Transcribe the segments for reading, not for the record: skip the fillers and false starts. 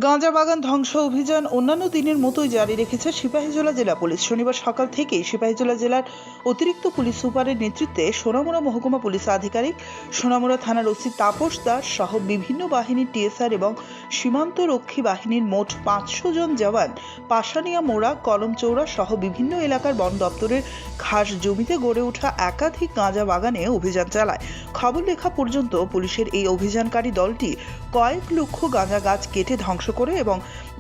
গাঁজা বাগান ধ্বংস অভিযান অন্যান্য দিনের মতোই জারি রেখেছে সিপাহীজলা জেলা পুলিশ। শনিবার সকাল থেকেই সিপাহীজলা জেলার অতিরিক্ত পুলিশ সুপারের নেতৃত্বে সোনামুড়া মহকুমা পুলিশ আধিকারিক, সোনামুড়া থানার ওসি তাপস দাস সহ বিভিন্ন বাহিনীর টিএসআর এবং সীমান্ত রক্ষী বাহিনীর মোট 500 জন জওয়ান পাশানিয়া মোড়া, কলমচৌড়া সহ বিভিন্ন এলাকার বন দপ্তরের ঘাস জমিতে গড়ে ওঠা একাধিক গাঁজা বাগানে অভিযান চালায়। খবর লেখা পর্যন্ত পুলিশের এই অভিযানকারী দলটি কয়েক লক্ষ গাঁজা গাছ কেটে ধ্বংস করে এবং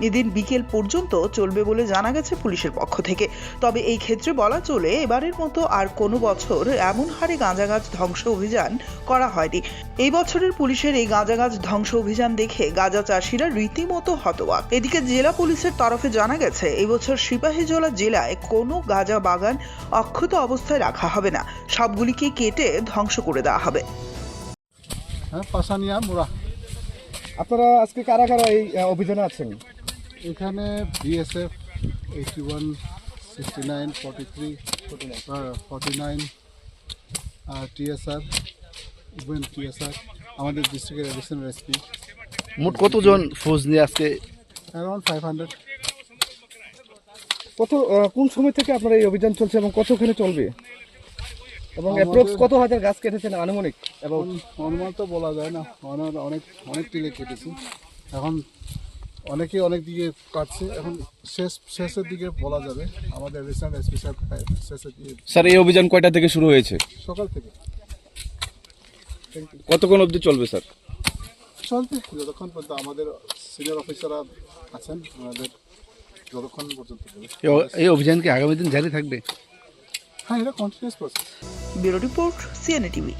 এদিন বিকেল পর্যন্ত চলবে বলে জানা গেছে পুলিশের পক্ষ থেকে। তবে এই ক্ষেত্রে বলা চলে এবারের মতো আর কোনো বছর এমন হারে গাঁজা গাছ ধ্বংস অভিযান করা হয়নি। এই বছরের পুলিশের এই গাঁজা গাছ ধ্বংস অভিযান দেখে গাঁজা চাষিরা রীতিমতো হতবাক। এদিকে জেলা পুলিশের তরফে জানা গেছে এই বছর সিপাহীজলা জেলায় কোনো গাঁজা বাগান অক্ষত অবস্থায় রাখা হবে না, সবগুলিকে কেটে ধ্বংস করে দেওয়া হবে। হ্যাঁ, পাশানিয়া মোড়া। আপনারা আজকে কারা কারা এই অভিযানে আছেন? এখানে বিএসএফ 81, 69, 43, 49 আর টিএসআর, ইভেন টিএসআর, আমাদের ডিস্ট্রিক্টের অ্যাডিশনাল এসপি। মোট কতজন ফৌজ নিয়ে আজকে? অ্যারাউন্ড 500। কোন সময় থেকে আপনার এই অভিযান চলছে এবং কতখানি চলবে? এবং অ্যাপ্রক্স কত হাজার গাছ কেটেছেন আনুমানিক? এবং অনুমান তো বলা যায় না, অনেক টিলে কেটেছি। এখন অনেকেই অনেক দিকে কাটছে, এখন শেষের দিকে বলা যাবে। আমাদের রিসেন্ট এসপি সাহেব শেষের দিকে। স্যার, এই অভিযান কয়টা থেকে শুরু হয়েছে? সকাল থেকে কতক্ষণ অবধি চলবে স্যার? চলবে যতক্ষণ পর্যন্ত আমাদের সিনিয়র অফিসাররা আছেন, আমাদের যতক্ষণ পর্যন্ত। এই অভিযান কি আগামী দিন জারি থাকবে? হ্যাঁ, এটা continuous process. Bureau report, CNA TV.